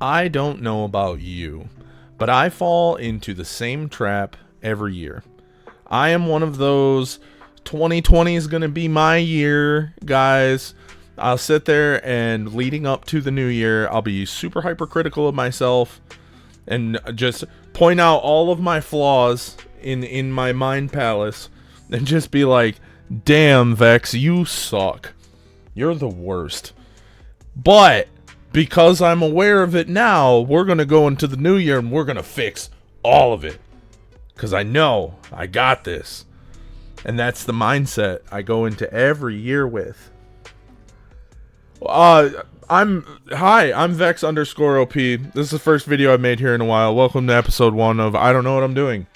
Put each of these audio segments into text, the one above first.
I don't know about you, but I fall into the same trap every year. I am one of those 2020 is going to be my year, guys. I'll sit there and leading up to the new year, I'll be super hypercritical of myself and just point out all of my flaws in my mind palace and just be like, damn, Vex, you suck. You're the worst. But because I'm aware of it now, we're going to go into the new year and we're going to fix all of it. Because I know I got this. And that's the mindset I go into every year with. I'm Vex underscore OP. This is the first video I've made here in a while. Welcome to episode 1 of I Don't Know What I'm Doing.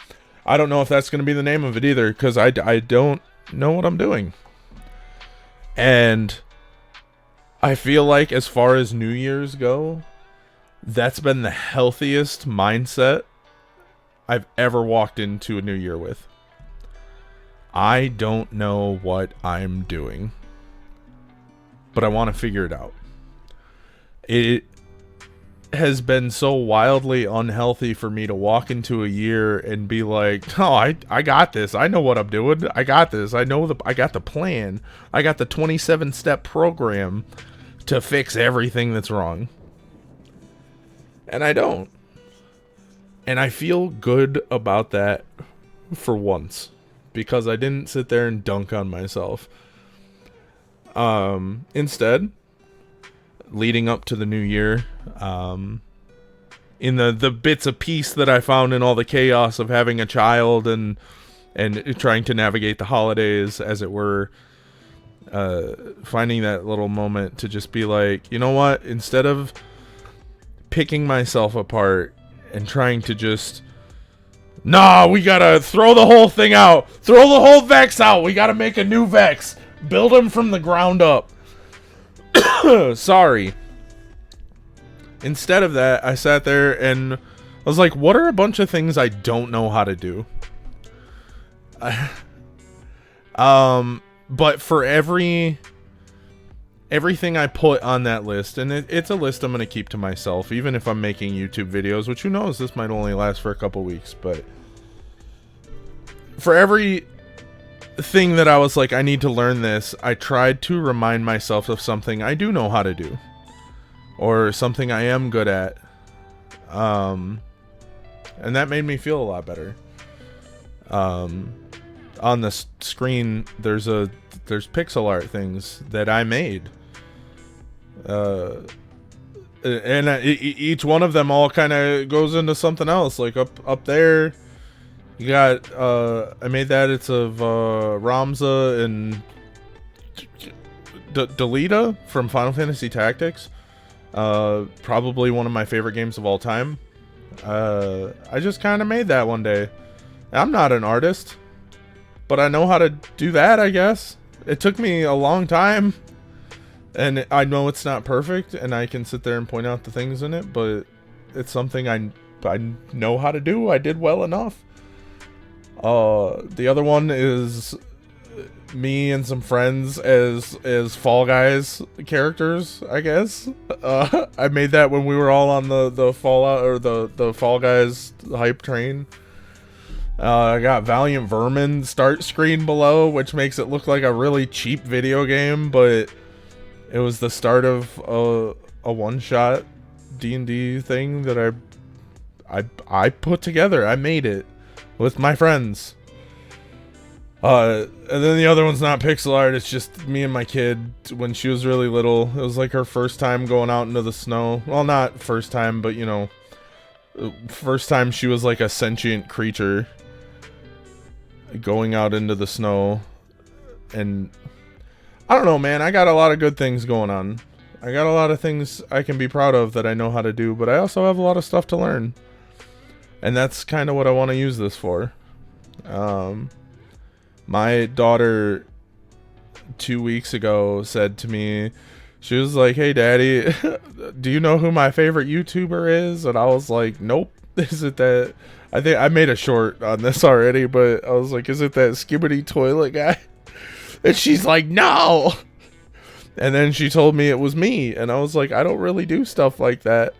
I don't know if that's going to be the name of it either, because I don't know what I'm doing. And I feel like as far as New Year's go, that's been the healthiest mindset I've ever walked into a new year with. I don't know what I'm doing, but I want to figure it out. It has been so wildly unhealthy for me to walk into a year and be like, "Oh, I got this. I know what I'm doing. I got this. I got the plan. I got the 27-step program to fix everything that's wrong." And I don't. And I feel good about that for once, because I didn't sit there and dunk on myself. Instead, leading up to the new year, in the bits of peace that I found in all the chaos of having a child and trying to navigate the holidays, as it were, finding that little moment to just be like, you know what? Instead of picking myself apart and trying to just, nah, we gotta throw the whole thing out. Throw the whole Vex out. We gotta make a new Vex. Build him from the ground up. Sorry. Instead of that, I sat there and I was like, what are a bunch of things I don't know how to do? But for everything I put on that list, and it's a list I'm going to keep to myself, even if I'm making YouTube videos, which who knows, this might only last for a couple weeks, but for every thing that I was like, I need to learn this, I tried to remind myself of something I do know how to do, or something I am good at, and that made me feel a lot better. On the screen, there's pixel art things that I made, and each one of them all kind of goes into something else. Like up there, you got I made that. It's of Ramza and Delita from Final Fantasy Tactics. Probably one of my favorite games of all time. I just kind of made that one day. I'm not an artist, but I know how to do that, I guess. It took me a long time, and I know it's not perfect, and I can sit there and point out the things in it, but it's something I know how to do. I did well enough. The other one is me and some friends as Fall Guys characters, I guess. I made that when we were all on the Fallout, or the Fall Guys hype train. I got Valiant Vermin start screen below, which makes it look like a really cheap video game, but it was the start of a one-shot D&D thing that I put together. I made it with my friends. And then the other one's not pixel art, it's just me and my kid when she was really little. It was like her first time going out into the snow. Well, not first time, but you know, first time she was like a sentient creature going out into the snow. And I don't know, man, I got a lot of good things going on. I got a lot of things I can be proud of that I know how to do, but I also have a lot of stuff to learn. And that's kind of what I want to use this for. My daughter 2 weeks ago said to me, she was like, "Hey daddy, do you know who my favorite YouTuber is?" And I was like, "Nope." Is it that, I think I made a short on this already, but I was like, "Is it that Skibbity toilet guy?" And she's like, "No." And then she told me it was me, and I was like, I don't really do stuff like that.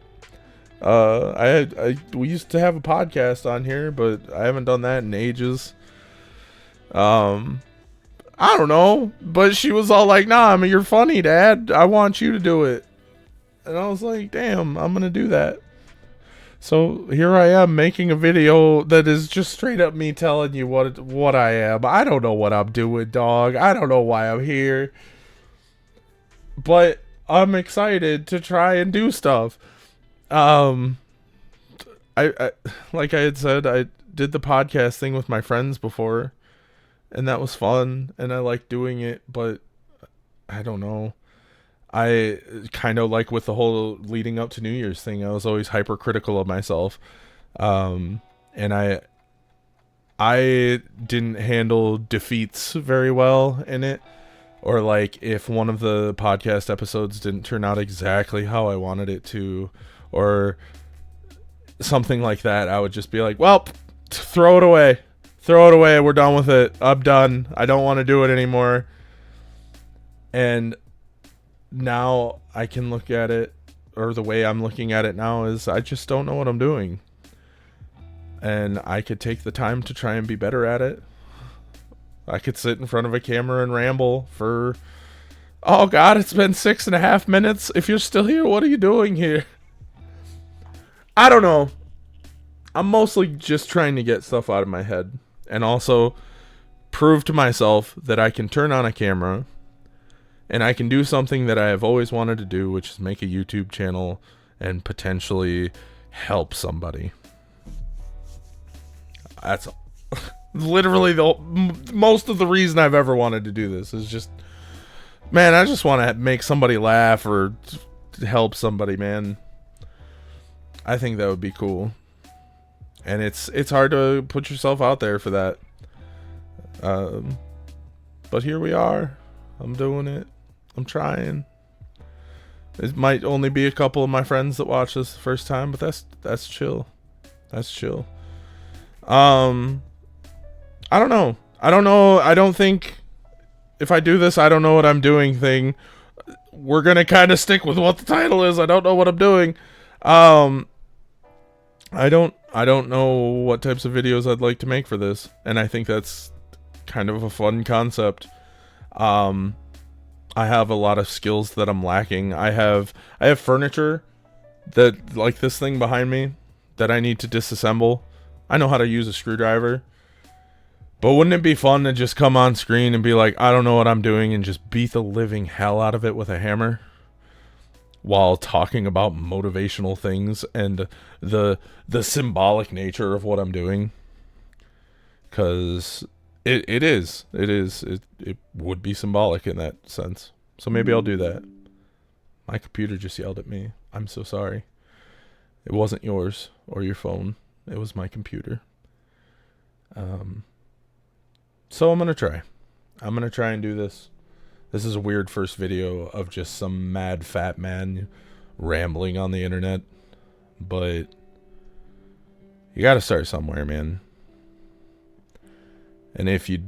We used to have a podcast on here, but I haven't done that in ages. I don't know, but she was all like, "Nah, I mean, you're funny, Dad. I want you to do it." And I was like, "Damn, I'm gonna do that." So here I am making a video that is just straight up me telling you what I am. I don't know what I'm doing, dog. I don't know why I'm here, but I'm excited to try and do stuff. I like I had said, I did the podcast thing with my friends before, and that was fun, and I like doing it, but I don't know. I kind of like with the whole leading up to New Year's thing, I was always hypercritical of myself. And I didn't handle defeats very well in it, or like if one of the podcast episodes didn't turn out exactly how I wanted it to, or something like that, I would just be like, well, throw it away. Throw it away. We're done with it. I'm done. I don't want to do it anymore. And now I can look at it, or the way I'm looking at it now is I just don't know what I'm doing. And I could take the time to try and be better at it. I could sit in front of a camera and ramble for, oh God, it's been 6.5 minutes. If you're still here, what are you doing here? I don't know. I'm mostly just trying to get stuff out of my head, and also prove to myself that I can turn on a camera and I can do something that I have always wanted to do, which is make a YouTube channel and potentially help somebody. That's literally most of the reason I've ever wanted to do this is just, man, I just want to make somebody laugh or help somebody, man. I think that would be cool. And it's hard to put yourself out there for that. But here we are. I'm doing it. I'm trying. It might only be a couple of my friends that watch this the first time, but that's chill. That's chill. I don't know. I don't think if I do this, I don't know what I'm doing thing, we're gonna kind of stick with what the title is. I don't know what I'm doing. I don't know what types of videos I'd like to make for this, and I think that's kind of a fun concept. I have a lot of skills that I'm lacking. I have furniture that, like this thing behind me, that I need to disassemble. I know how to use a screwdriver, but wouldn't it be fun to just come on screen and be like, I don't know what I'm doing, and just beat the living hell out of it with a hammer while talking about motivational things and the symbolic nature of what I'm doing? Because it would be symbolic in that sense. So maybe I'll do that. My computer just yelled at me. I'm so sorry. It wasn't yours or your phone. It was my computer. So I'm gonna try. I'm gonna try and do this. This is a weird first video of just some mad fat man rambling on the internet, but you gotta start somewhere, man. And if you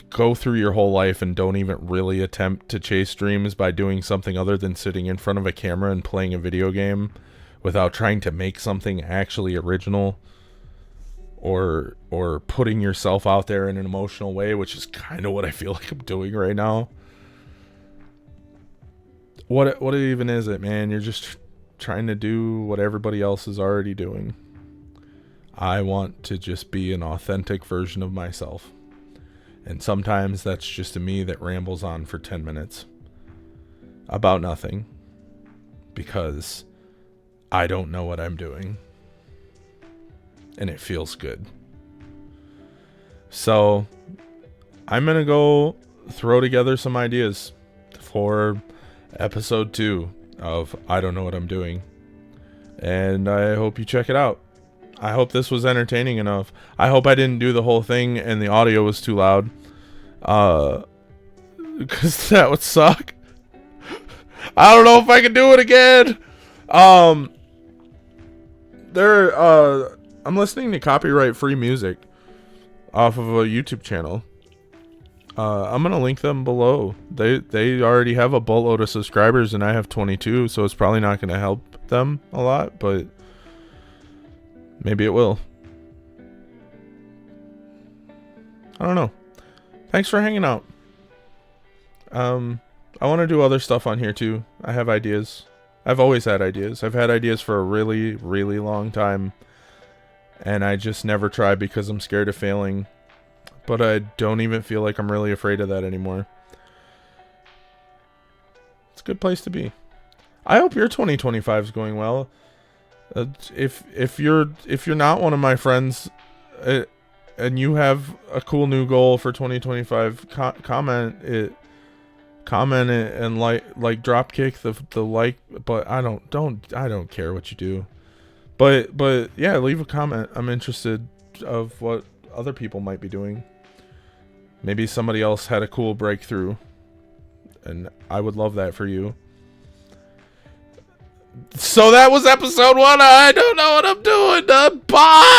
go through your whole life and don't even really attempt to chase dreams by doing something other than sitting in front of a camera and playing a video game without trying to make something actually original, or putting yourself out there in an emotional way, which is kind of what I feel like I'm doing right now. What even is it, man? You're just trying to do what everybody else is already doing. I want to just be an authentic version of myself. And sometimes that's just a me that rambles on for 10 minutes about nothing, because I don't know what I'm doing. And it feels good. So I'm going to go throw together some ideas for episode 2 of I Don't Know What I'm Doing. And I hope you check it out. I hope this was entertaining enough. I hope I didn't do the whole thing and the audio was too loud. Because that would suck. I don't know if I can do it again. I'm listening to copyright free music off of a YouTube channel. I'm gonna link them below. They already have a boatload of subscribers and I have 22, so it's probably not gonna help them a lot, but Maybe it will. I don't know. Thanks for hanging out. I want to do other stuff on here too. I have ideas. I've always had ideas. I've had ideas for a really, really long time. And I just never try because I'm scared of failing. But I don't even feel like I'm really afraid of that anymore. It's a good place to be. I hope your 2025 is going well. If you're not one of my friends, and you have a cool new goal for 2025, comment it, and like drop kick the like. But I don't care what you do. But yeah, leave a comment. I'm interested of what other people might be doing. Maybe somebody else had a cool breakthrough, and I would love that for you. So that was episode 1. I don't know what I'm doing. Bye.